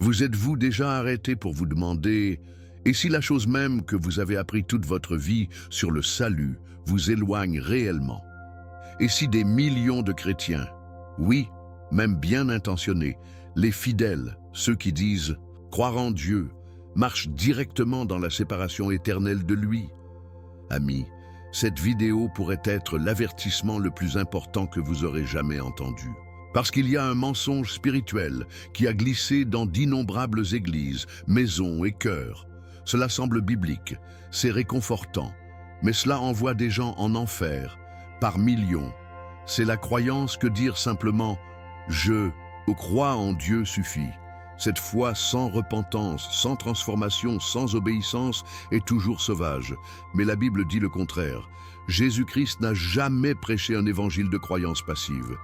Vous êtes-vous déjà arrêté pour vous demander, et si la chose même que vous avez appris toute votre vie sur le salut vous éloigne réellement? Et si des millions de chrétiens, oui, même bien intentionnés, les fidèles, ceux qui disent croire en Dieu, marchent directement dans la séparation éternelle de lui? Amis, cette vidéo pourrait être l'avertissement le plus important que vous aurez jamais entendu. Parce qu'il y a un mensonge spirituel qui a glissé dans d'innombrables églises, maisons et cœurs. Cela semble biblique, c'est réconfortant, mais cela envoie des gens en enfer, par millions. C'est la croyance que dire simplement « je » ou « crois en Dieu » suffit. Cette foi sans repentance, sans transformation, sans obéissance est toujours sauvage. Mais la Bible dit le contraire. Jésus-Christ n'a jamais prêché un évangile de croyance passive.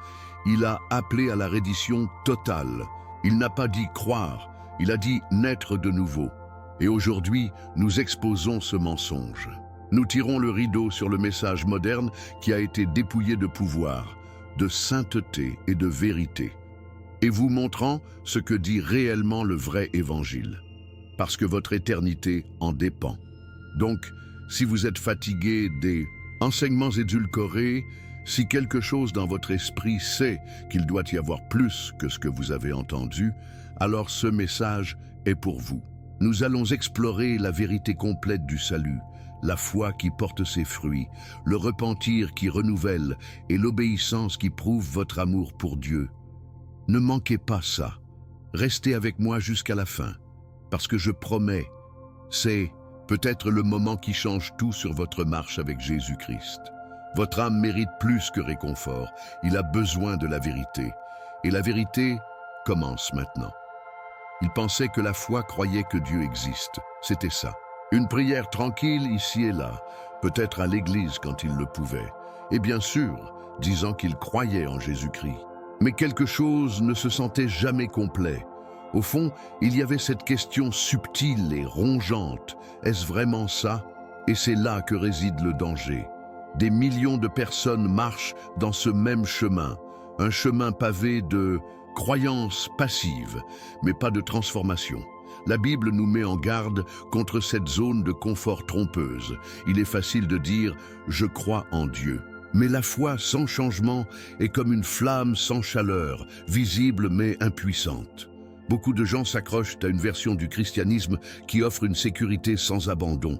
Il a appelé à la reddition totale. Il n'a pas dit croire, il a dit naître de nouveau. Et aujourd'hui, nous exposons ce mensonge. Nous tirons le rideau sur le message moderne qui a été dépouillé de pouvoir, de sainteté et de vérité, et vous montrant ce que dit réellement le vrai évangile, parce que votre éternité en dépend. Donc, si vous êtes fatigué des enseignements édulcorés, si quelque chose dans votre esprit sait qu'il doit y avoir plus que ce que vous avez entendu, alors ce message est pour vous. Nous allons explorer la vérité complète du salut, la foi qui porte ses fruits, le repentir qui renouvelle et l'obéissance qui prouve votre amour pour Dieu. Ne manquez pas ça. Restez avec moi jusqu'à la fin, parce que je promets, c'est peut-être le moment qui change tout sur votre marche avec Jésus-Christ. Votre âme mérite plus que réconfort, il a besoin de la vérité. Et la vérité commence maintenant. Il pensait que la foi croyait que Dieu existe, c'était ça. Une prière tranquille ici et là, peut-être à l'église quand il le pouvait, et bien sûr, disant qu'il croyait en Jésus-Christ. Mais quelque chose ne se sentait jamais complet. Au fond, il y avait cette question subtile et rongeante. Est-ce vraiment ça? Et c'est là que réside le danger. Des millions de personnes marchent dans ce même chemin, un chemin pavé de croyances passives, mais pas de transformation. La Bible nous met en garde contre cette zone de confort trompeuse. Il est facile de dire « je crois en Dieu ». Mais la foi sans changement est comme une flamme sans chaleur, visible mais impuissante. Beaucoup de gens s'accrochent à une version du christianisme qui offre une sécurité sans abandon.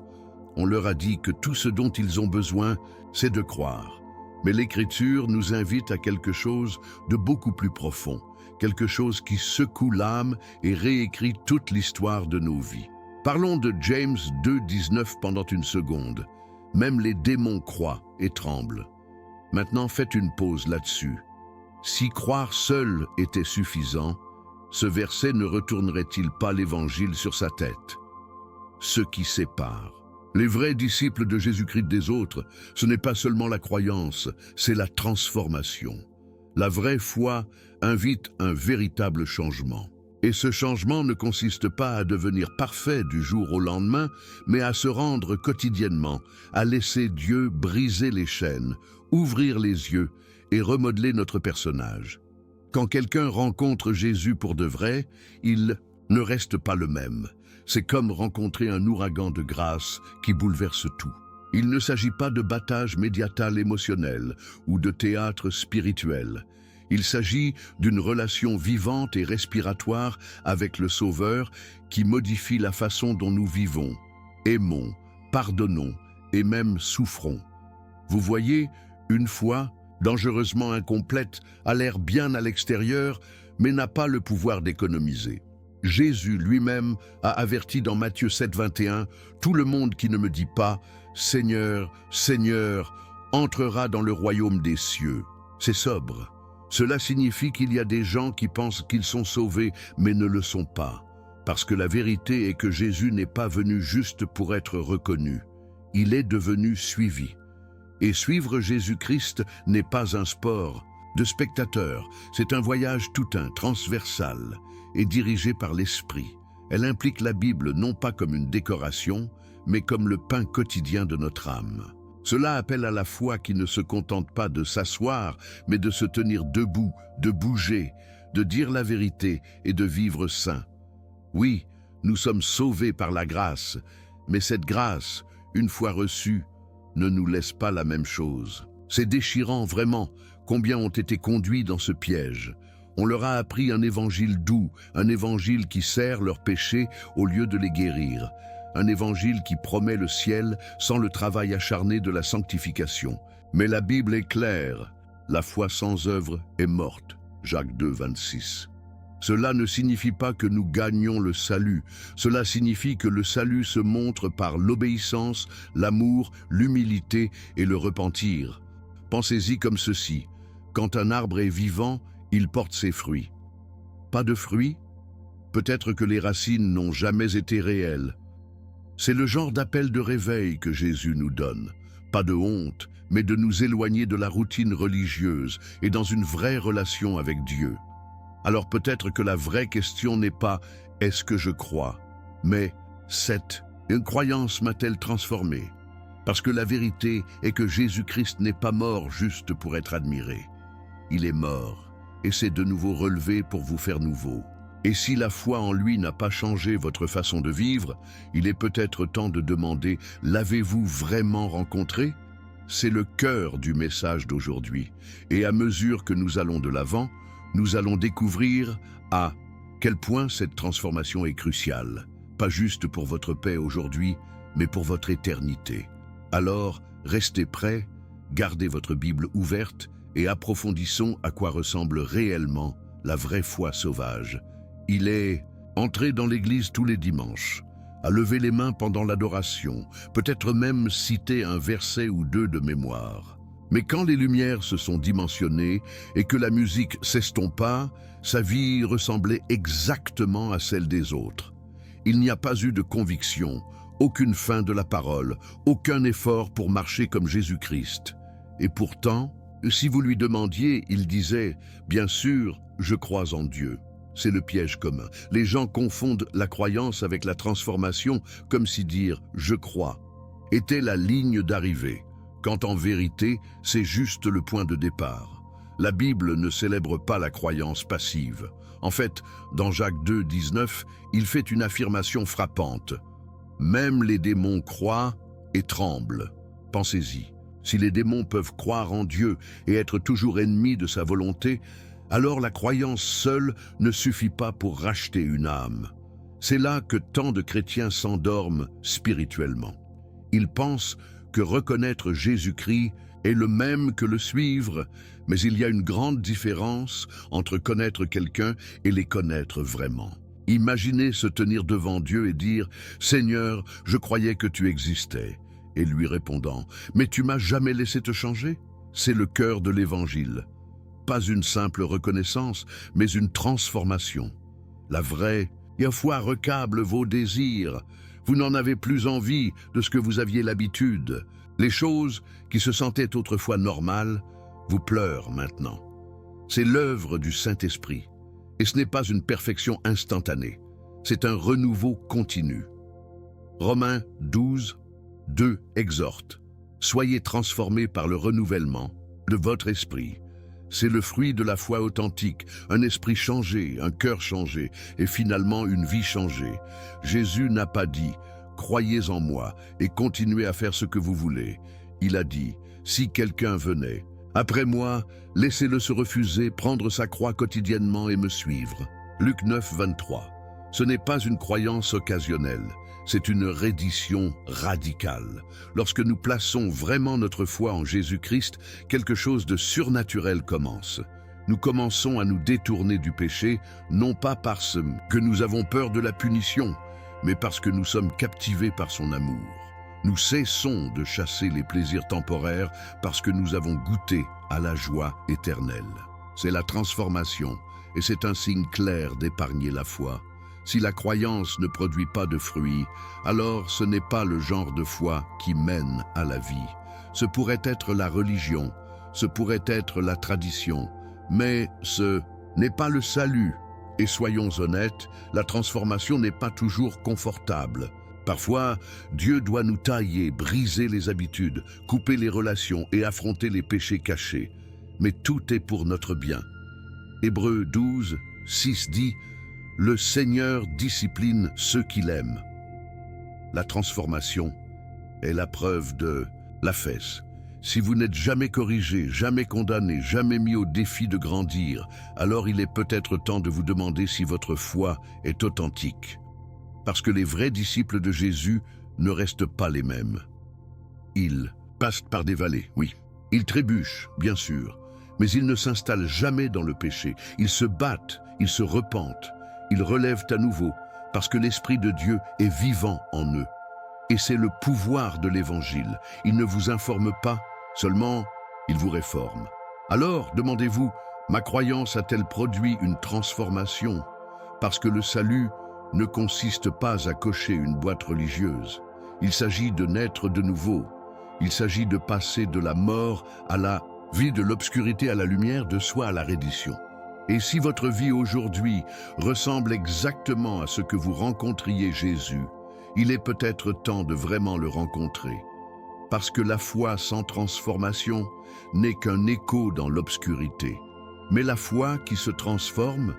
On leur a dit que tout ce dont ils ont besoin, c'est de croire. Mais l'Écriture nous invite à quelque chose de beaucoup plus profond, quelque chose qui secoue l'âme et réécrit toute l'histoire de nos vies. Parlons de James 2,19 pendant une seconde. Même les démons croient et tremblent. Maintenant, faites une pause là-dessus. Si croire seul était suffisant, ce verset ne retournerait-il pas l'Évangile sur sa tête? Ce qui sépare les vrais disciples de Jésus-Christ des autres, ce n'est pas seulement la croyance, c'est la transformation. La vraie foi invite un véritable changement. Et ce changement ne consiste pas à devenir parfait du jour au lendemain, mais à se rendre quotidiennement, à laisser Dieu briser les chaînes, ouvrir les yeux et remodeler notre personnage. Quand quelqu'un rencontre Jésus pour de vrai, il ne reste pas le même. C'est comme rencontrer un ouragan de grâce qui bouleverse tout. Il ne s'agit pas de battage médiatal émotionnel ou de théâtre spirituel. Il s'agit d'une relation vivante et respiratoire avec le Sauveur qui modifie la façon dont nous vivons, aimons, pardonnons et même souffrons. Vous voyez, une foi, dangereusement incomplète, a l'air bien à l'extérieur, mais n'a pas le pouvoir d'économiser. Jésus lui-même a averti dans Matthieu 7,21 « Tout le monde qui ne me dit pas « Seigneur, Seigneur » entrera dans le royaume des cieux ». C'est sobre. Cela signifie qu'il y a des gens qui pensent qu'ils sont sauvés, mais ne le sont pas. Parce que la vérité est que Jésus n'est pas venu juste pour être reconnu. Il est devenu suivi. Et suivre Jésus-Christ n'est pas un sport de spectateurs, c'est un voyage tout transversal et dirigé par l'Esprit. Elle implique la Bible non pas comme une décoration, mais comme le pain quotidien de notre âme. Cela appelle à la foi qui ne se contente pas de s'asseoir, mais de se tenir debout, de bouger, de dire la vérité et de vivre saint. Oui, nous sommes sauvés par la grâce, mais cette grâce, une fois reçue, ne nous laisse pas la même chose. C'est déchirant vraiment, combien ont été conduits dans ce piège. On leur a appris un évangile doux, un évangile qui sert leurs péchés au lieu de les guérir, un évangile qui promet le ciel sans le travail acharné de la sanctification. Mais la Bible est claire, la foi sans œuvre est morte. Jacques 2, 26. Cela ne signifie pas que nous gagnons le salut, cela signifie que le salut se montre par l'obéissance, l'amour, l'humilité et le repentir. Pensez-y comme ceci, quand un arbre est vivant, il porte ses fruits. Pas de fruits? Peut-être que les racines n'ont jamais été réelles. C'est le genre d'appel de réveil que Jésus nous donne. Pas de honte, mais de nous éloigner de la routine religieuse et dans une vraie relation avec Dieu. Alors peut-être que la vraie question n'est pas « est-ce que je crois ?», mais « cette croyance m'a-t-elle transformé ?» Parce que la vérité est que Jésus-Christ n'est pas mort juste pour être admiré. Il est mort et s'est de nouveau relevé pour vous faire nouveau. Et si la foi en lui n'a pas changé votre façon de vivre, il est peut-être temps de demander « l'avez-vous vraiment rencontré ?» C'est le cœur du message d'aujourd'hui. Et à mesure que nous allons de l'avant, nous allons découvrir à quel point cette transformation est cruciale, pas juste pour votre paix aujourd'hui, mais pour votre éternité. Alors, restez prêts, gardez votre Bible ouverte et approfondissons à quoi ressemble réellement la vraie foi sauvage. Il est entré dans l'église tous les dimanches, à lever les mains pendant l'adoration, peut-être même citer un verset ou deux de mémoire. Mais quand les lumières se sont dimensionnées et que la musique s'estompa, sa vie ressemblait exactement à celle des autres. Il n'y a pas eu de conviction, aucune fin de la parole, aucun effort pour marcher comme Jésus-Christ. Et pourtant, si vous lui demandiez, il disait « Bien sûr, je crois en Dieu ». C'est le piège commun. Les gens confondent la croyance avec la transformation, comme si dire « je crois » était la ligne d'arrivée, quand en vérité, c'est juste le point de départ. La Bible ne célèbre pas la croyance passive. En fait, dans Jacques 2, 19, il fait une affirmation frappante. « Même les démons croient et tremblent. » Pensez-y. Si les démons peuvent croire en Dieu et être toujours ennemis de sa volonté, alors la croyance seule ne suffit pas pour racheter une âme. C'est là que tant de chrétiens s'endorment spirituellement. Ils pensent que reconnaître Jésus-Christ est le même que le suivre, mais il y a une grande différence entre connaître quelqu'un et les connaître vraiment. Imaginez se tenir devant Dieu et dire « Seigneur, je croyais que tu existais », et lui répondant « Mais tu m'as jamais laissé te changer ?» C'est le cœur de l'Évangile. Pas une simple reconnaissance, mais une transformation. La vraie foi recable vos désirs. Vous n'en avez plus envie de ce que vous aviez l'habitude. Les choses qui se sentaient autrefois normales vous pleurent maintenant. C'est l'œuvre du Saint-Esprit. Et ce n'est pas une perfection instantanée. C'est un renouveau continu. Romains 12, 2 exhorte. Soyez transformés par le renouvellement de votre esprit. C'est le fruit de la foi authentique, un esprit changé, un cœur changé et finalement une vie changée. Jésus n'a pas dit « Croyez en moi et continuez à faire ce que vous voulez ». Il a dit « Si quelqu'un venait, après moi, laissez-le se refuser, prendre sa croix quotidiennement et me suivre ». Luc 9, 23. Ce n'est pas une croyance occasionnelle, c'est une reddition radicale. Lorsque nous plaçons vraiment notre foi en Jésus-Christ, quelque chose de surnaturel commence. Nous commençons à nous détourner du péché, non pas parce que nous avons peur de la punition, mais parce que nous sommes captivés par son amour. Nous cessons de chasser les plaisirs temporaires parce que nous avons goûté à la joie éternelle. C'est la transformation, et c'est un signe clair d'épargner la foi. Si la croyance ne produit pas de fruits, alors ce n'est pas le genre de foi qui mène à la vie. Ce pourrait être la religion, ce pourrait être la tradition, mais ce n'est pas le salut. Et soyons honnêtes, la transformation n'est pas toujours confortable. Parfois, Dieu doit nous tailler, briser les habitudes, couper les relations et affronter les péchés cachés. Mais tout est pour notre bien. Hébreux 12, 6 dit « Le Seigneur discipline ceux qu'il aime. La transformation est la preuve de la fesse. Si vous n'êtes jamais corrigé, jamais condamné, jamais mis au défi de grandir, alors il est peut-être temps de vous demander si votre foi est authentique. Parce que les vrais disciples de Jésus ne restent pas les mêmes. Ils passent par des vallées, oui. Ils trébuchent, bien sûr, mais ils ne s'installent jamais dans le péché. Ils se battent, ils se repentent, ils relèvent à nouveau, parce que l'Esprit de Dieu est vivant en eux. Et c'est le pouvoir de l'Évangile. Il ne vous informe pas, seulement il vous réforme. Alors, demandez-vous, ma croyance a-t-elle produit une transformation? Parce que le salut ne consiste pas à cocher une boîte religieuse. Il s'agit de naître de nouveau. Il s'agit de passer de la mort à la vie, de l'obscurité à la lumière, de soi à la reddition. Et si votre vie aujourd'hui ressemble exactement à ce que vous rencontriez Jésus, il est peut-être temps de vraiment le rencontrer. Parce que la foi sans transformation n'est qu'un écho dans l'obscurité. Mais la foi qui se transforme,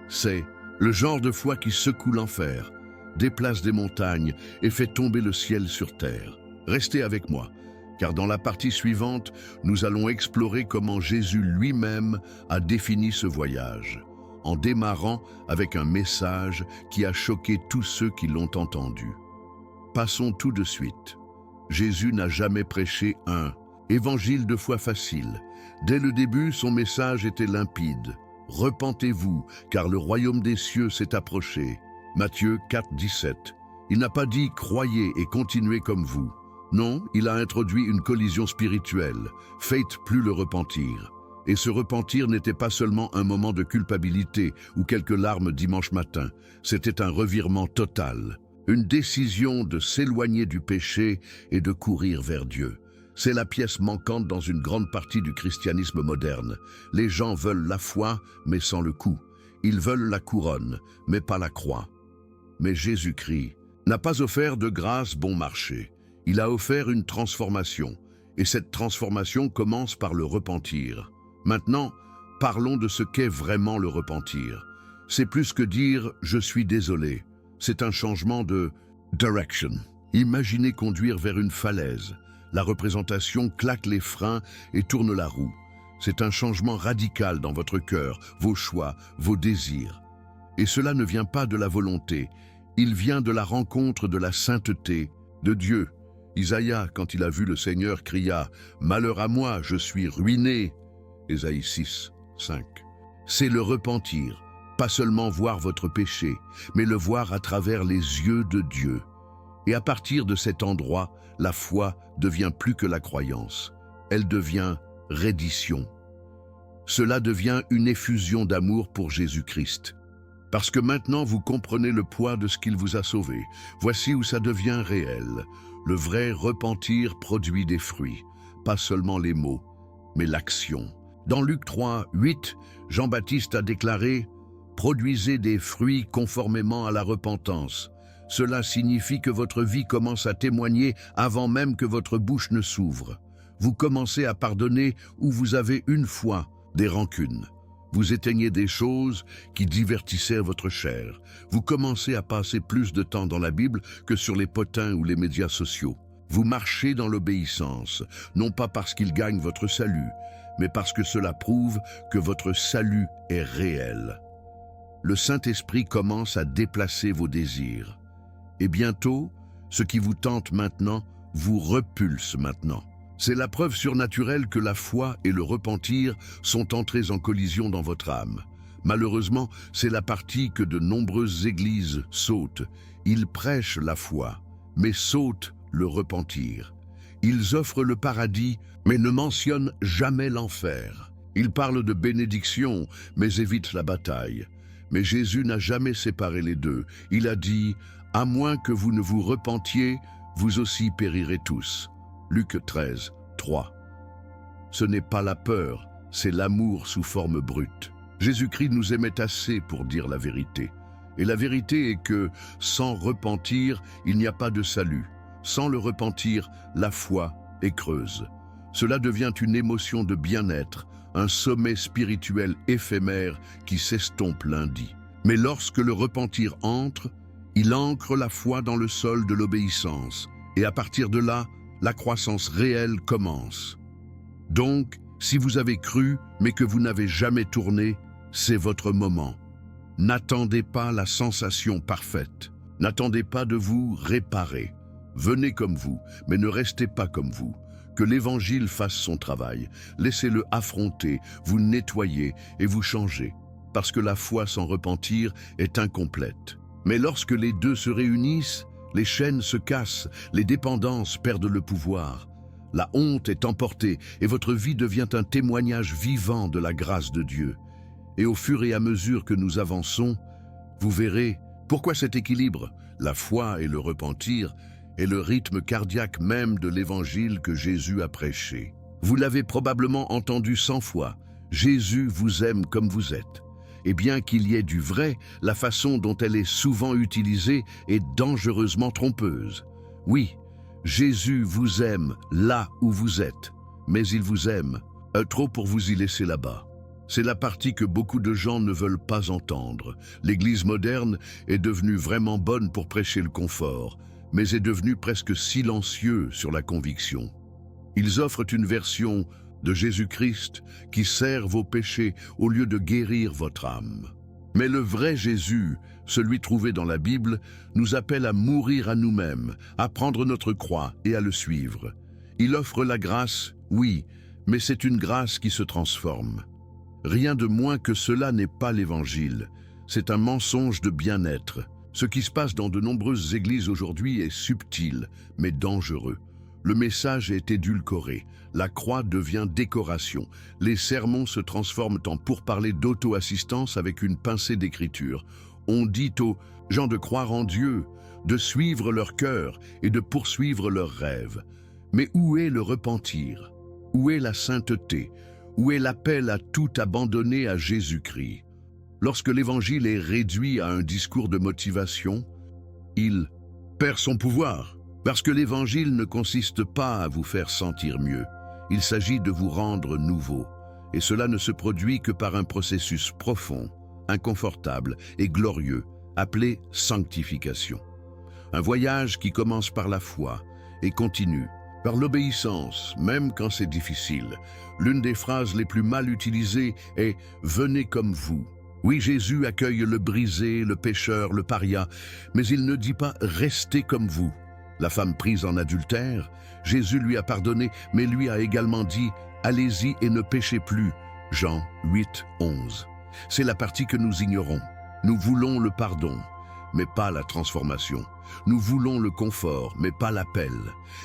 c'est le genre de foi qui secoue l'enfer, déplace des montagnes et fait tomber le ciel sur terre. Restez avec moi, car dans la partie suivante, nous allons explorer comment Jésus lui-même a défini ce voyage, en démarrant avec un message qui a choqué tous ceux qui l'ont entendu. Passons tout de suite. Jésus n'a jamais prêché un évangile de foi facile. Dès le début, son message était limpide. Repentez-vous, car le royaume des cieux s'est approché. Matthieu 4, 17. Il n'a pas dit « croyez et continuez comme vous ». Non, il a introduit une collision spirituelle. Faites plus le repentir. Et ce repentir n'était pas seulement un moment de culpabilité ou quelques larmes dimanche matin. C'était un revirement total. Une décision de s'éloigner du péché et de courir vers Dieu. C'est la pièce manquante dans une grande partie du christianisme moderne. Les gens veulent la foi, mais sans le coup. Ils veulent la couronne, mais pas la croix. Mais Jésus-Christ n'a pas offert de grâce bon marché. Il a offert une transformation. Et cette transformation commence par le repentir. Maintenant, parlons de ce qu'est vraiment le repentir. C'est plus que dire « je suis désolé ». C'est un changement de direction. Imaginez conduire vers une falaise. La représentation claque les freins et tourne la roue. C'est un changement radical dans votre cœur, vos choix, vos désirs. Et cela ne vient pas de la volonté. Il vient de la rencontre de la sainteté de Dieu. Isaïe, quand il a vu le Seigneur, cria « Malheur à moi, je suis ruiné » Ésaïe 6, 5. C'est le repentir. Pas seulement voir votre péché, mais le voir à travers les yeux de Dieu. Et à partir de cet endroit, la foi devient plus que la croyance. Elle devient reddition. Cela devient une effusion d'amour pour Jésus-Christ. Parce que maintenant vous comprenez le poids de ce qu'il vous a sauvé. Voici où ça devient réel. Le vrai repentir produit des fruits, pas seulement les mots, mais l'action. Dans Luc 3, 8, Jean-Baptiste a déclaré « Produisez des fruits conformément à la repentance. Cela signifie que votre vie commence à témoigner avant même que votre bouche ne s'ouvre. Vous commencez à pardonner où vous avez une fois des rancunes. Vous éteignez des choses qui divertissaient votre chair. Vous commencez à passer plus de temps dans la Bible que sur les potins ou les médias sociaux. Vous marchez dans l'obéissance, non pas parce qu'il gagne votre salut, mais parce que cela prouve que votre salut est réel. Le Saint-Esprit commence à déplacer vos désirs. Et bientôt, ce qui vous tente maintenant vous repulse maintenant. C'est la preuve surnaturelle que la foi et le repentir sont entrés en collision dans votre âme. Malheureusement, c'est la partie que de nombreuses églises sautent. Ils prêchent la foi, mais sautent le repentir. Ils offrent le paradis, mais ne mentionnent jamais l'enfer. Ils parlent de bénédiction, mais évitent la bataille. Mais Jésus n'a jamais séparé les deux. Il a dit « À moins que vous ne vous repentiez, vous aussi périrez tous ». Luc 13, 3. Ce n'est pas la peur, c'est l'amour sous forme brute. Jésus-Christ nous aimait assez pour dire la vérité. Et la vérité est que, sans repentir, il n'y a pas de salut. Sans le repentir, la foi est creuse. Cela devient une émotion de bien-être, un sommet spirituel éphémère qui s'estompe lundi. Mais lorsque le repentir entre, il ancre la foi dans le sol de l'obéissance, et à partir de là, la croissance réelle commence. Donc, si vous avez cru, mais que vous n'avez jamais tourné, c'est votre moment. N'attendez pas la sensation parfaite. N'attendez pas de vous réparer. Venez comme vous, mais ne restez pas comme vous. Que l'Évangile fasse son travail. Laissez-le affronter, vous nettoyer et vous changer. Parce que la foi sans repentir est incomplète. Mais lorsque les deux se réunissent, les chaînes se cassent, les dépendances perdent le pouvoir. La honte est emportée et votre vie devient un témoignage vivant de la grâce de Dieu. Et au fur et à mesure que nous avançons, vous verrez pourquoi cet équilibre, la foi et le repentir, est le rythme cardiaque même de l'Évangile que Jésus a prêché. Vous l'avez probablement entendu 100 fois, Jésus vous aime comme vous êtes. Et bien qu'il y ait du vrai, la façon dont elle est souvent utilisée est dangereusement trompeuse. Oui, Jésus vous aime là où vous êtes, mais il vous aime trop pour vous y laisser là-bas. C'est la partie que beaucoup de gens ne veulent pas entendre. L'Église moderne est devenue vraiment bonne pour prêcher le confort, mais est devenue presque silencieux sur la conviction. Ils offrent une version de Jésus-Christ qui sert vos péchés au lieu de guérir votre âme. Mais le vrai Jésus, celui trouvé dans la Bible, nous appelle à mourir à nous-mêmes, à prendre notre croix et à le suivre. Il offre la grâce, oui, mais c'est une grâce qui se transforme. Rien de moins que cela n'est pas l'Évangile. C'est un mensonge de bien-être. Ce qui se passe dans de nombreuses églises aujourd'hui est subtil, mais dangereux. Le message est édulcoré. La croix devient décoration. Les sermons se transforment en pourparlers d'auto-assistance avec une pincée d'écriture. On dit aux gens de croire en Dieu, de suivre leur cœur et de poursuivre leurs rêves. Mais où est le repentir? Où est la sainteté? Où est l'appel à tout abandonner à Jésus-Christ? Lorsque l'Évangile est réduit à un discours de motivation, il perd son pouvoir. Parce que l'Évangile ne consiste pas à vous faire sentir mieux. Il s'agit de vous rendre nouveau. Et cela ne se produit que par un processus profond, inconfortable et glorieux, appelé sanctification. Un voyage qui commence par la foi et continue par l'obéissance, même quand c'est difficile. L'une des phrases les plus mal utilisées est « Venez comme vous ». Oui, Jésus accueille le brisé, le pécheur, le paria, mais il ne dit pas « Restez comme vous ». La femme prise en adultère, Jésus lui a pardonné, mais lui a également dit « Allez-y et ne péchez plus ». Jean 8, 11. C'est la partie que nous ignorons. Nous voulons le pardon, mais pas la transformation. Nous voulons le confort, mais pas l'appel.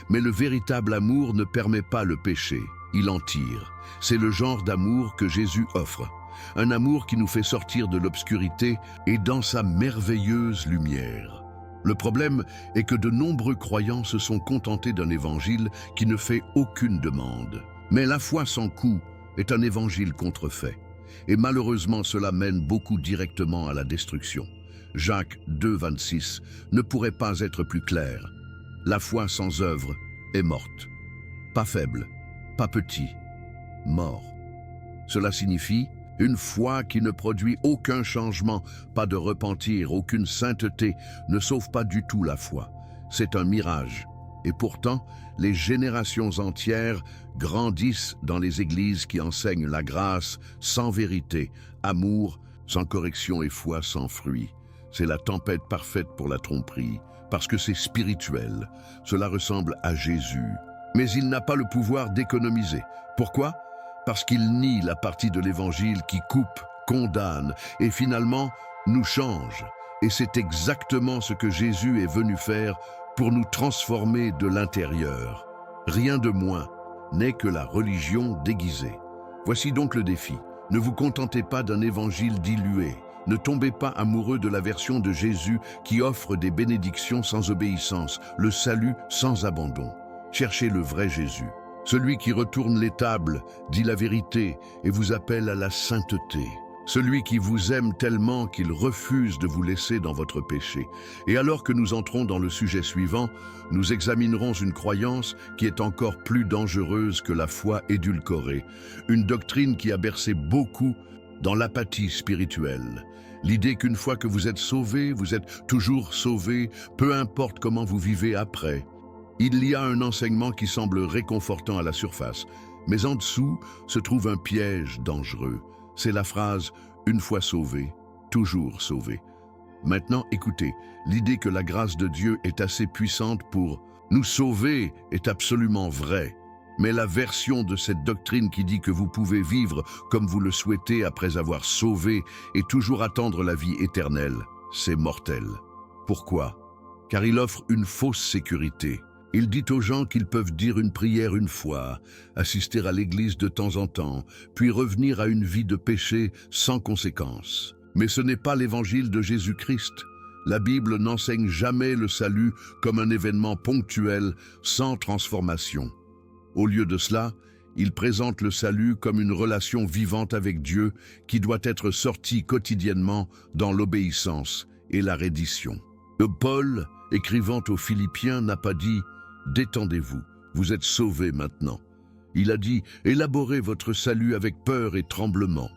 Mais le véritable amour ne permet pas le péché, il en tire. C'est le genre d'amour que Jésus offre. Un amour qui nous fait sortir de l'obscurité et dans sa merveilleuse lumière. Le problème est que de nombreux croyants se sont contentés d'un évangile qui ne fait aucune demande. Mais la foi sans coup est un évangile contrefait. Et malheureusement, cela mène beaucoup directement à la destruction. Jacques 2, 26 ne pourrait pas être plus clair. La foi sans œuvre est morte. Pas faible, pas petit, mort. Cela signifie une foi qui ne produit aucun changement, pas de repentir, aucune sainteté, ne sauve pas du tout la foi. C'est un mirage. Et pourtant, les générations entières grandissent dans les églises qui enseignent la grâce sans vérité, amour sans correction et foi sans fruit. C'est la tempête parfaite pour la tromperie, parce que c'est spirituel. Cela ressemble à Jésus. Mais il n'a pas le pouvoir d'économiser. Pourquoi ? Parce qu'il nie la partie de l'Évangile qui coupe, condamne et finalement nous change. Et c'est exactement ce que Jésus est venu faire pour nous transformer de l'intérieur. Rien de moins n'est que la religion déguisée. Voici donc le défi. Ne vous contentez pas d'un évangile dilué. Ne tombez pas amoureux de la version de Jésus qui offre des bénédictions sans obéissance, le salut sans abandon. Cherchez le vrai Jésus. Celui qui retourne les tables, dit la vérité et vous appelle à la sainteté. Celui qui vous aime tellement qu'il refuse de vous laisser dans votre péché. Et alors que nous entrons dans le sujet suivant, nous examinerons une croyance qui est encore plus dangereuse que la foi édulcorée. Une doctrine qui a bercé beaucoup dans l'apathie spirituelle. L'idée qu'une fois que vous êtes sauvé, vous êtes toujours sauvé, peu importe comment vous vivez après. Il y a un enseignement qui semble réconfortant à la surface, mais en dessous se trouve un piège dangereux. C'est la phrase « une fois sauvé, toujours sauvé ». Maintenant, écoutez, l'idée que la grâce de Dieu est assez puissante pour nous sauver est absolument vraie. Mais la version de cette doctrine qui dit que vous pouvez vivre comme vous le souhaitez après avoir sauvé et toujours attendre la vie éternelle, c'est mortel. Pourquoi? Car il offre une fausse sécurité. Il dit aux gens qu'ils peuvent dire une prière une fois, assister à l'église de temps en temps, puis revenir à une vie de péché sans conséquence. Mais ce n'est pas l'évangile de Jésus-Christ. La Bible n'enseigne jamais le salut comme un événement ponctuel, sans transformation. Au lieu de cela, il présente le salut comme une relation vivante avec Dieu qui doit être sortie quotidiennement dans l'obéissance et la reddition. Paul, écrivant aux Philippiens, n'a pas dit « Détendez-vous, vous êtes sauvés maintenant ». Il a dit « Élaborez votre salut avec peur et tremblement ».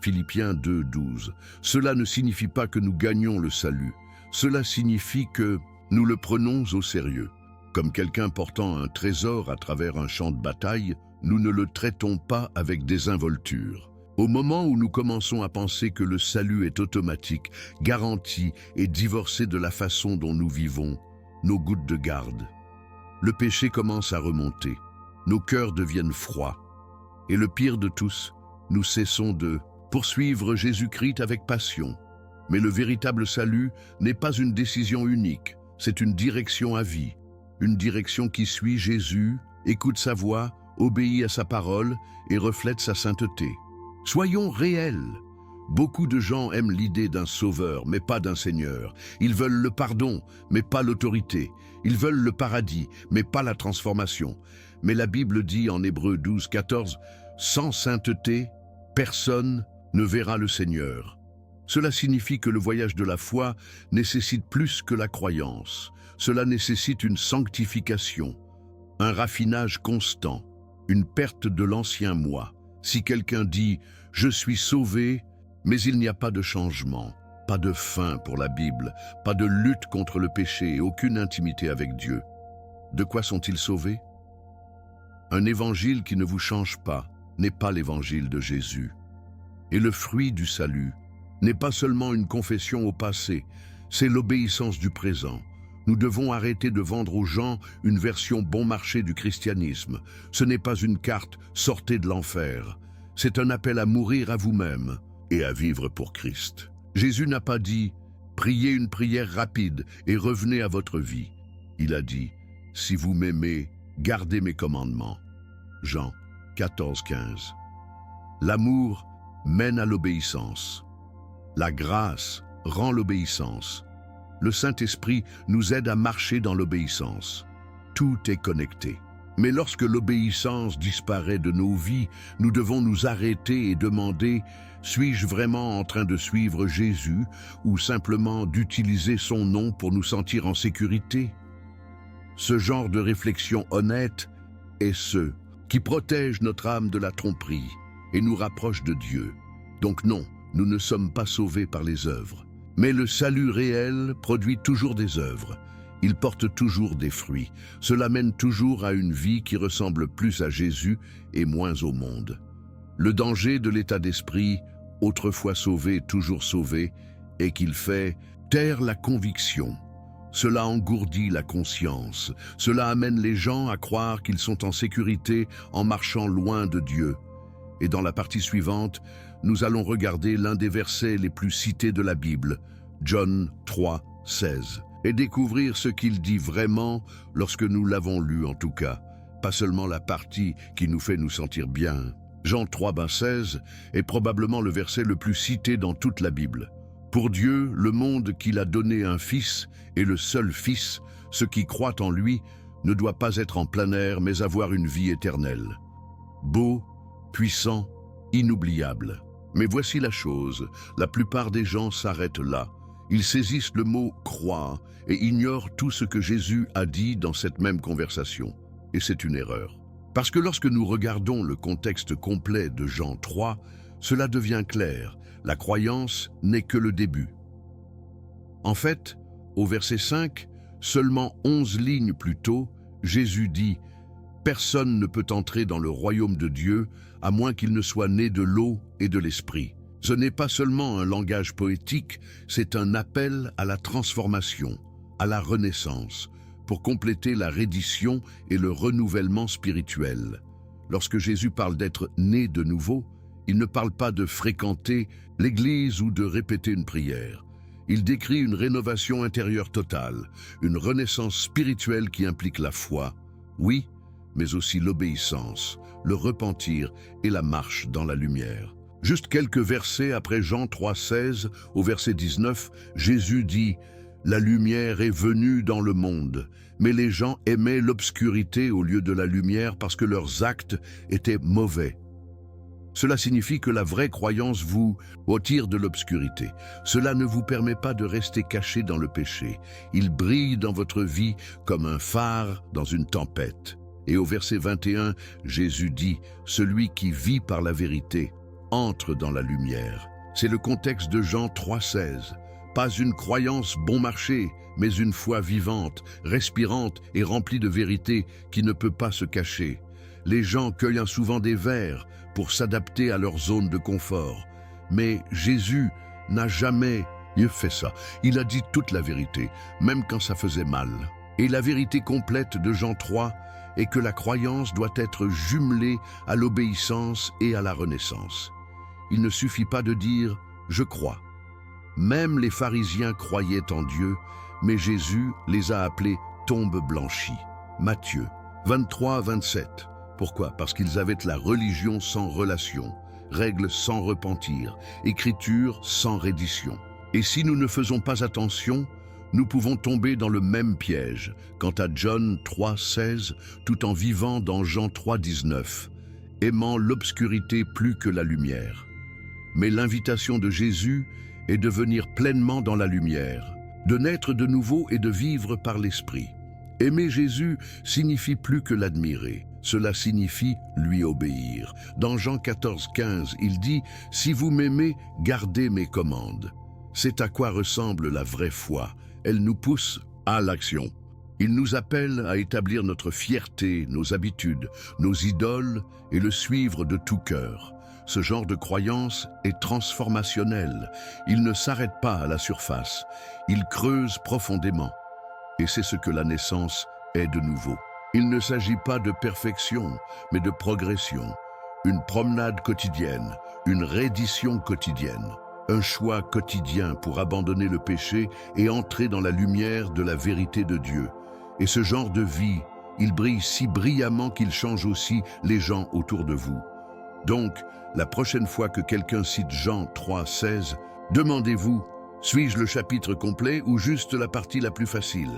Philippiens 2, 12. Cela ne signifie pas que nous gagnons le salut. Cela signifie que nous le prenons au sérieux. Comme quelqu'un portant un trésor à travers un champ de bataille, nous ne le traitons pas avec désinvolture. Au moment où nous commençons à penser que le salut est automatique, garanti et divorcé de la façon dont nous vivons, nos gouttes de garde, le péché commence à remonter, nos cœurs deviennent froids. Et le pire de tous, nous cessons de poursuivre Jésus-Christ avec passion. Mais le véritable salut n'est pas une décision unique, c'est une direction à vie. Une direction qui suit Jésus, écoute sa voix, obéit à sa parole et reflète sa sainteté. Soyons réels. Beaucoup de gens aiment l'idée d'un sauveur, mais pas d'un seigneur. Ils veulent le pardon, mais pas l'autorité. Ils veulent le paradis, mais pas la transformation. Mais la Bible dit en Hébreux 12, 14, « Sans sainteté, personne ne verra le Seigneur ». Cela signifie que le voyage de la foi nécessite plus que la croyance. Cela nécessite une sanctification, un raffinage constant, une perte de l'ancien moi. Si quelqu'un dit « Je suis sauvé », mais il n'y a pas de changement, pas de fin pour la Bible, pas de lutte contre le péché et aucune intimité avec Dieu. De quoi sont-ils sauvés? Un évangile qui ne vous change pas n'est pas l'évangile de Jésus. Et le fruit du salut n'est pas seulement une confession au passé, c'est l'obéissance du présent. Nous devons arrêter de vendre aux gens une version bon marché du christianisme. Ce n'est pas une carte « sortez de l'enfer ». C'est un appel à mourir à vous-même et à vivre pour Christ. Jésus n'a pas dit « priez une prière rapide et revenez à votre vie ». Il a dit « si vous m'aimez, gardez mes commandements ». Jean 14, 15. L'amour mène à l'obéissance. La grâce rend l'obéissance. Le Saint-Esprit nous aide à marcher dans l'obéissance. Tout est connecté. Mais lorsque l'obéissance disparaît de nos vies, nous devons nous arrêter et demander « Suis-je vraiment en train de suivre Jésus ou simplement d'utiliser son nom pour nous sentir en sécurité ?» Ce genre de réflexion honnête est ce qui protège notre âme de la tromperie et nous rapproche de Dieu. Donc non, nous ne sommes pas sauvés par les œuvres. Mais le salut réel produit toujours des œuvres. Il porte toujours des fruits. Cela mène toujours à une vie qui ressemble plus à Jésus et moins au monde. Le danger de l'état d'esprit, autrefois sauvé, toujours sauvé, est qu'il fait taire la conviction. Cela engourdit la conscience. Cela amène les gens à croire qu'ils sont en sécurité en marchant loin de Dieu. Et dans la partie suivante, nous allons regarder l'un des versets les plus cités de la Bible, John 3, 16, et découvrir ce qu'il dit vraiment lorsque nous l'avons lu en tout cas, pas seulement la partie qui nous fait nous sentir bien. Jean 3, 16 est probablement le verset le plus cité dans toute la Bible. Pour Dieu, le monde qu'il a donné un Fils est le seul Fils. Ceux qui croient en lui ne doivent pas être en plein air, mais avoir une vie éternelle. Beau, puissant, inoubliable. Mais voici la chose, la plupart des gens s'arrêtent là. Ils saisissent le mot « croire » et ignorent tout ce que Jésus a dit dans cette même conversation. Et c'est une erreur. Parce que lorsque nous regardons le contexte complet de Jean 3, cela devient clair. La croyance n'est que le début. En fait, au verset 5, seulement 11 lignes plus tôt, Jésus dit « Personne ne peut entrer dans le royaume de Dieu à moins qu'il ne soit né de l'eau et de l'esprit ». Ce n'est pas seulement un langage poétique, c'est un appel à la transformation, à la renaissance, pour compléter la reddition et le renouvellement spirituel. Lorsque Jésus parle d'être né de nouveau, il ne parle pas de fréquenter l'église ou de répéter une prière. Il décrit une rénovation intérieure totale, une renaissance spirituelle qui implique la foi, oui, mais aussi l'obéissance, le repentir et la marche dans la lumière. Juste quelques versets après Jean 3,16, au verset 19, Jésus dit « La lumière est venue dans le monde, mais les gens aimaient l'obscurité au lieu de la lumière parce que leurs actes étaient mauvais. » Cela signifie que la vraie croyance vous retire de l'obscurité. Cela ne vous permet pas de rester caché dans le péché. Il brille dans votre vie comme un phare dans une tempête. Et au verset 21, Jésus dit « Celui qui vit par la vérité entre dans la lumière ». C'est le contexte de Jean 3,16. Pas une croyance bon marché, mais une foi vivante, respirante et remplie de vérité qui ne peut pas se cacher. Les gens cueillent souvent des vers pour s'adapter à leur zone de confort. Mais Jésus n'a jamais fait ça. Il a dit toute la vérité, même quand ça faisait mal. Et la vérité complète de Jean 3 est que la croyance doit être jumelée à l'obéissance et à la renaissance. Il ne suffit pas de dire « je crois ». Même les pharisiens croyaient en Dieu, mais Jésus les a appelés « tombes blanchies ». Matthieu 23-27. Pourquoi? Parce qu'ils avaient la religion sans relation, règles sans repentir, écriture sans reddition. Et si nous ne faisons pas attention, nous pouvons tomber dans le même piège. Quant à John 3,16, tout en vivant dans Jean 3,19, aimant l'obscurité plus que la lumière. Mais l'invitation de Jésus est de venir pleinement dans la lumière, de naître de nouveau et de vivre par l'Esprit. Aimer Jésus signifie plus que l'admirer, cela signifie lui obéir. Dans Jean 14,15, il dit « Si vous m'aimez, gardez mes commandes ». C'est à quoi ressemble la vraie foi. Elle nous pousse à l'action. Il nous appelle à établir notre fierté, nos habitudes, nos idoles et le suivre de tout cœur. Ce genre de croyance est transformationnel. Il ne s'arrête pas à la surface. Il creuse profondément. Et c'est ce que la naissance est de nouveau. Il ne s'agit pas de perfection, mais de progression. Une promenade quotidienne, une reddition quotidienne. Un choix quotidien pour abandonner le péché et entrer dans la lumière de la vérité de Dieu. Et ce genre de vie, il brille si brillamment qu'il change aussi les gens autour de vous. Donc, la prochaine fois que quelqu'un cite Jean 3,16, demandez-vous, suis-je le chapitre complet ou juste la partie la plus facile?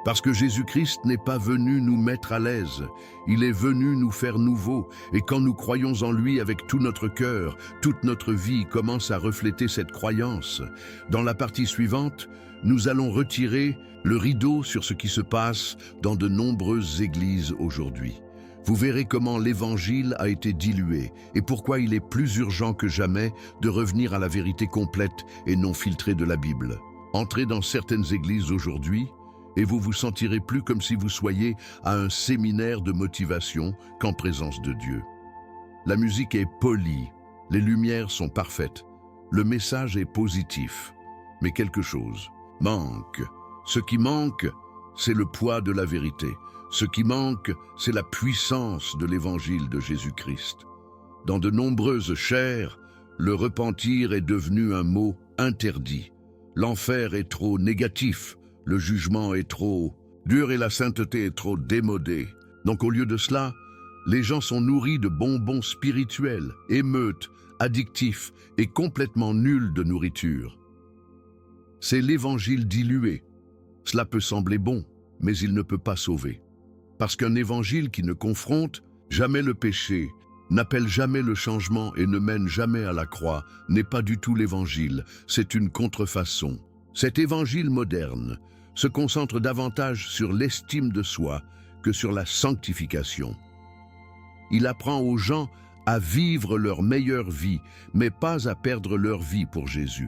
Parce que Jésus-Christ n'est pas venu nous mettre à l'aise, il est venu nous faire nouveaux, et quand nous croyons en lui avec tout notre cœur, toute notre vie commence à refléter cette croyance. Dans la partie suivante, nous allons retirer le rideau sur ce qui se passe dans de nombreuses églises aujourd'hui. Vous verrez comment l'Évangile a été dilué et pourquoi il est plus urgent que jamais de revenir à la vérité complète et non filtrée de la Bible. Entrez dans certaines églises aujourd'hui et vous vous sentirez plus comme si vous soyez à un séminaire de motivation qu'en présence de Dieu. La musique est polie, les lumières sont parfaites, le message est positif, mais quelque chose manque. Ce qui manque, c'est le poids de la vérité. Ce qui manque, c'est la puissance de l'Évangile de Jésus-Christ. Dans de nombreuses chaires, le repentir est devenu un mot interdit. L'enfer est trop négatif, le jugement est trop dur et la sainteté est trop démodée. Donc au lieu de cela, les gens sont nourris de bonbons spirituels, émeutes, addictifs et complètement nuls de nourriture. C'est l'Évangile dilué. Cela peut sembler bon, mais il ne peut pas sauver. Parce qu'un évangile qui ne confronte jamais le péché, n'appelle jamais le changement et ne mène jamais à la croix, n'est pas du tout l'évangile, c'est une contrefaçon. Cet évangile moderne se concentre davantage sur l'estime de soi que sur la sanctification. Il apprend aux gens à vivre leur meilleure vie, mais pas à perdre leur vie pour Jésus.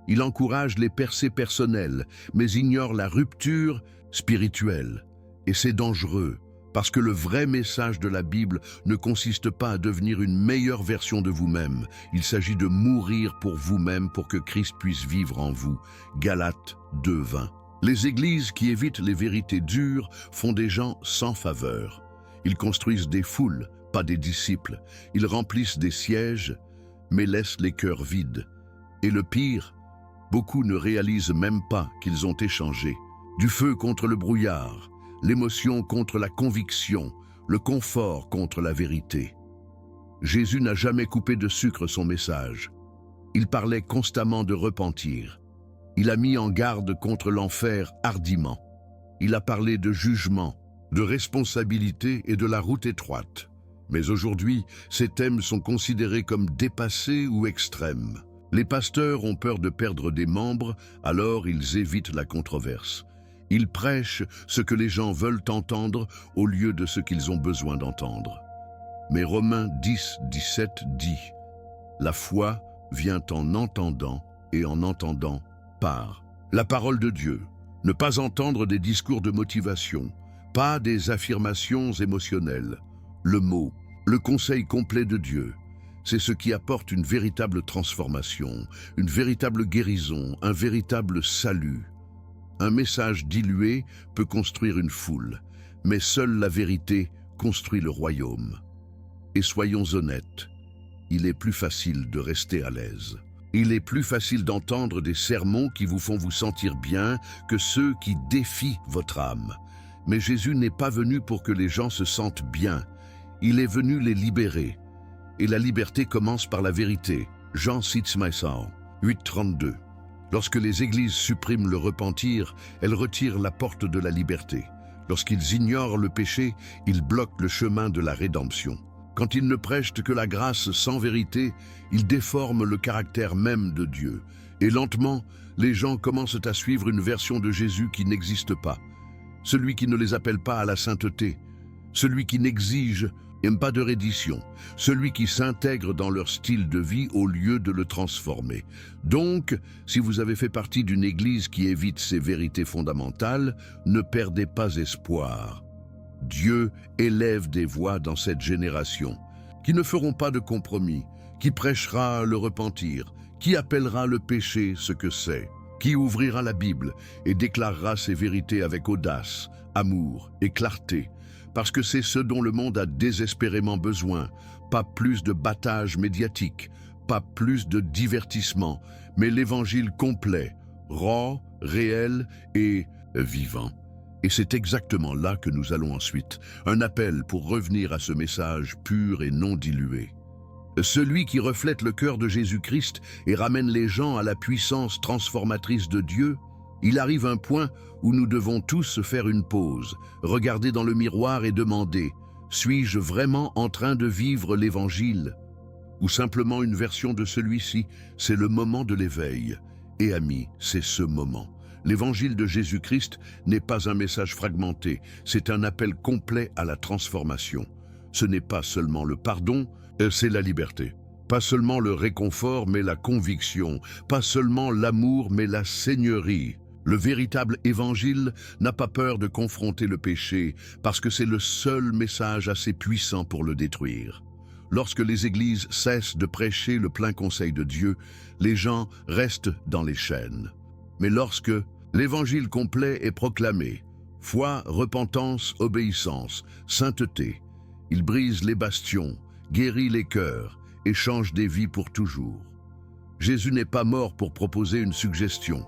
Il encourage les percées personnelles, mais ignore la rupture spirituelle. Et c'est dangereux, parce que le vrai message de la Bible ne consiste pas à devenir une meilleure version de vous-même. Il s'agit de mourir pour vous-même pour que Christ puisse vivre en vous. Galates 2:20. Les églises qui évitent les vérités dures font des gens sans faveur. Ils construisent des foules, pas des disciples. Ils remplissent des sièges, mais laissent les cœurs vides. Et le pire, beaucoup ne réalisent même pas qu'ils ont échangé. Du feu contre le brouillard, l'émotion contre la conviction, le confort contre la vérité. Jésus n'a jamais coupé de sucre son message. Il parlait constamment de repentir. Il a mis en garde contre l'enfer hardiment. Il a parlé de jugement, de responsabilité et de la route étroite. Mais aujourd'hui, ces thèmes sont considérés comme dépassés ou extrêmes. Les pasteurs ont peur de perdre des membres, alors ils évitent la controverse. Ils prêchent ce que les gens veulent entendre au lieu de ce qu'ils ont besoin d'entendre. Mais Romains 10:17 dit « La foi vient en entendant et en entendant par la parole de Dieu. Ne pas entendre des discours de motivation, pas des affirmations émotionnelles. Le mot, le conseil complet de Dieu, c'est ce qui apporte une véritable transformation, une véritable guérison, un véritable salut. Un message dilué peut construire une foule, mais seule la vérité construit le royaume. Et soyons honnêtes, il est plus facile de rester à l'aise. Il est plus facile d'entendre des sermons qui vous font vous sentir bien que ceux qui défient votre âme. Mais Jésus n'est pas venu pour que les gens se sentent bien. Il est venu les libérer. Et la liberté commence par la vérité. Jean 8:32. Lorsque les églises suppriment le repentir, elles retirent la porte de la liberté. Lorsqu'ils ignorent le péché, ils bloquent le chemin de la rédemption. Quand ils ne prêchent que la grâce sans vérité, ils déforment le caractère même de Dieu. Et lentement, les gens commencent à suivre une version de Jésus qui n'existe pas. Celui qui ne les appelle pas à la sainteté, celui qui n'exige pas de reddition, celui qui s'intègre dans leur style de vie au lieu de le transformer. Donc, si vous avez fait partie d'une église qui évite ces vérités fondamentales, ne perdez pas espoir. Dieu élève des voix dans cette génération qui ne feront pas de compromis, qui prêchera le repentir, qui appellera le péché ce que c'est, qui ouvrira la Bible et déclarera ses vérités avec audace, amour et clarté, parce que c'est ce dont le monde a désespérément besoin, pas plus de battage médiatique, pas plus de divertissement, mais l'évangile complet, rare, réel et vivant. Et c'est exactement là que nous allons ensuite, un appel pour revenir à ce message pur et non dilué. Celui qui reflète le cœur de Jésus-Christ et ramène les gens à la puissance transformatrice de Dieu, il arrive un point où nous devons tous faire une pause, regarder dans le miroir et demander « Suis-je vraiment en train de vivre l'Évangile ?» Ou simplement une version de celui-ci, c'est le moment de l'éveil. Et amis, c'est ce moment. L'évangile de Jésus-Christ n'est pas un message fragmenté, c'est un appel complet à la transformation. Ce n'est pas seulement le pardon, c'est la liberté. Pas seulement le réconfort, mais la conviction. Pas seulement l'amour, mais la seigneurie. Le véritable évangile n'a pas peur de confronter le péché, parce que c'est le seul message assez puissant pour le détruire. Lorsque les églises cessent de prêcher le plein conseil de Dieu, les gens restent dans les chaînes. Mais lorsque l'évangile complet est proclamé, foi, repentance, obéissance, sainteté, il brise les bastions, guérit les cœurs et change des vies pour toujours. Jésus n'est pas mort pour proposer une suggestion.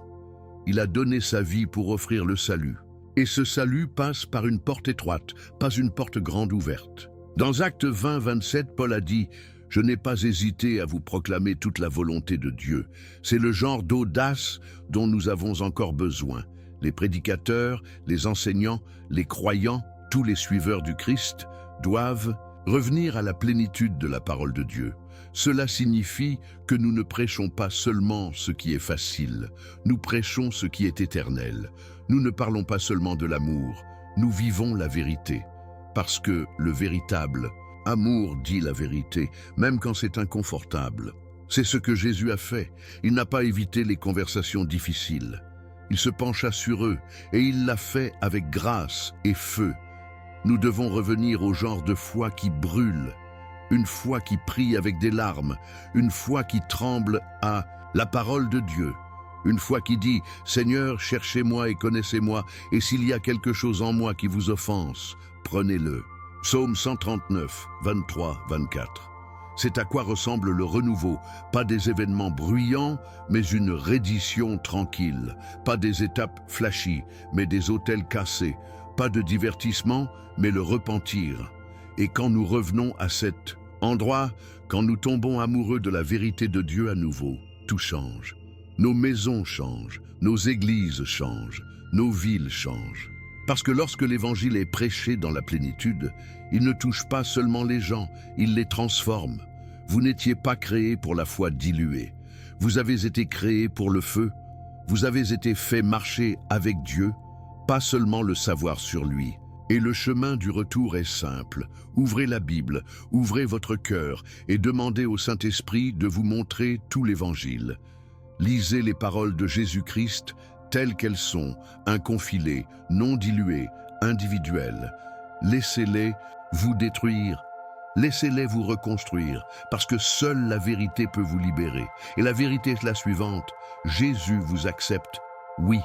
Il a donné sa vie pour offrir le salut. Et ce salut passe par une porte étroite, pas une porte grande ouverte. Dans Actes 20:27, Paul a dit « Je n'ai pas hésité à vous proclamer toute la volonté de Dieu. C'est le genre d'audace dont nous avons encore besoin. Les prédicateurs, les enseignants, les croyants, tous les suiveurs du Christ doivent revenir à la plénitude de la parole de Dieu. Cela signifie que nous ne prêchons pas seulement ce qui est facile, nous prêchons ce qui est éternel. Nous ne parlons pas seulement de l'amour, nous vivons la vérité. Parce que le véritable amour dit la vérité, même quand c'est inconfortable. C'est ce que Jésus a fait. Il n'a pas évité les conversations difficiles. Il se pencha sur eux, et il l'a fait avec grâce et feu. Nous devons revenir au genre de foi qui brûle, une foi qui prie avec des larmes, une foi qui tremble à la parole de Dieu, une foi qui dit « Seigneur, cherchez-moi et connaissez-moi, et s'il y a quelque chose en moi qui vous offense, prenez-le. » Psaume 139, 23, 24. C'est à quoi ressemble le renouveau, pas des événements bruyants, mais une reddition tranquille, pas des étapes flashy, mais des autels cassés, pas de divertissement, mais le repentir. Et quand nous revenons à cet endroit, quand nous tombons amoureux de la vérité de Dieu à nouveau, tout change. Nos maisons changent, nos églises changent, nos villes changent. Parce que lorsque l'évangile est prêché dans la plénitude, il ne touche pas seulement les gens, il les transforme. Vous n'étiez pas créés pour la foi diluée. Vous avez été créés pour le feu. Vous avez été fait marcher avec Dieu, pas seulement le savoir sur lui. Et le chemin du retour est simple. Ouvrez la Bible, ouvrez votre cœur et demandez au Saint-Esprit de vous montrer tout l'Évangile. Lisez les paroles de Jésus-Christ telles qu'elles sont, inconfilées, non diluées, individuelles. Laissez-les vous détruire. Laissez-les vous reconstruire, parce que seule la vérité peut vous libérer. Et la vérité est la suivante. Jésus vous accepte, oui,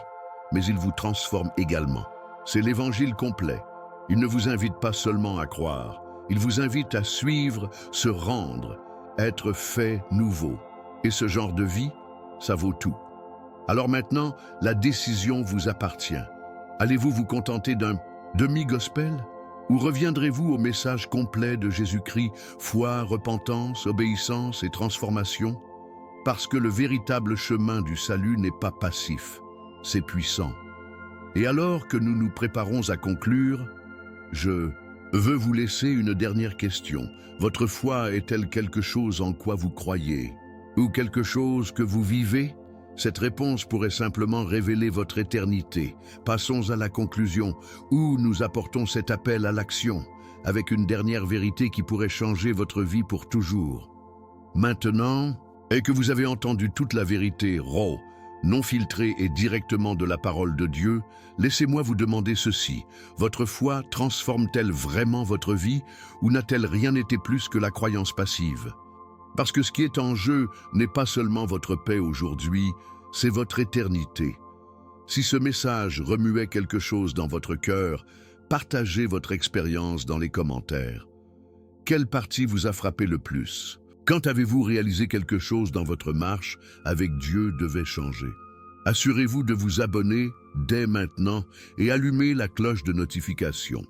mais il vous transforme également. C'est l'évangile complet. Il ne vous invite pas seulement à croire, il vous invite à suivre, se rendre, être fait nouveau. Et ce genre de vie, ça vaut tout. Alors maintenant, la décision vous appartient. Allez-vous vous contenter d'un demi-gospel? Ou reviendrez-vous au message complet de Jésus-Christ, foi, repentance, obéissance et transformation? Parce que le véritable chemin du salut n'est pas passif, c'est puissant. Et alors que nous nous préparons à conclure, je veux vous laisser une dernière question. Votre foi est-elle quelque chose en quoi vous croyez? Ou quelque chose que vous vivez? Cette réponse pourrait simplement révéler votre éternité. Passons à la conclusion, où nous apportons cet appel à l'action, avec une dernière vérité qui pourrait changer votre vie pour toujours. Maintenant, et que vous avez entendu toute la vérité raw, non filtrée et directement de la parole de Dieu, laissez-moi vous demander ceci. Votre foi transforme-t-elle vraiment votre vie, ou n'a-t-elle rien été plus que la croyance passive? Parce que ce qui est en jeu n'est pas seulement votre paix aujourd'hui, c'est votre éternité. Si ce message remuait quelque chose dans votre cœur, partagez votre expérience dans les commentaires. Quelle partie vous a frappé le plus? Quand avez-vous réalisé quelque chose dans votre marche avec Dieu devait changer? Assurez-vous de vous abonner dès maintenant et allumer la cloche de notification.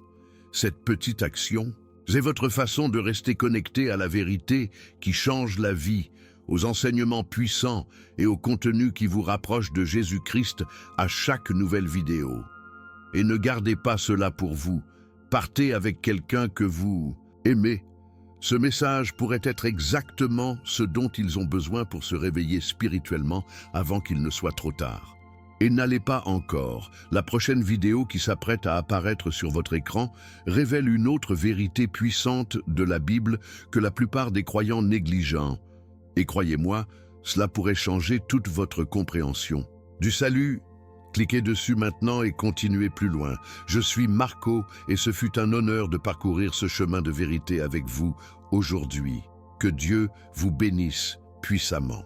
Cette petite action, c'est votre façon de rester connecté à la vérité qui change la vie, aux enseignements puissants et au contenu qui vous rapproche de Jésus-Christ à chaque nouvelle vidéo. Et ne gardez pas cela pour vous. Partez avec quelqu'un que vous aimez. Ce message pourrait être exactement ce dont ils ont besoin pour se réveiller spirituellement avant qu'il ne soit trop tard. Et n'allez pas encore, la prochaine vidéo qui s'apprête à apparaître sur votre écran révèle une autre vérité puissante de la Bible que la plupart des croyants négligent. Et croyez-moi, cela pourrait changer toute votre compréhension. Du salut, cliquez dessus maintenant et continuez plus loin. Je suis Marco et ce fut un honneur de parcourir ce chemin de vérité avec vous aujourd'hui. Que Dieu vous bénisse puissamment.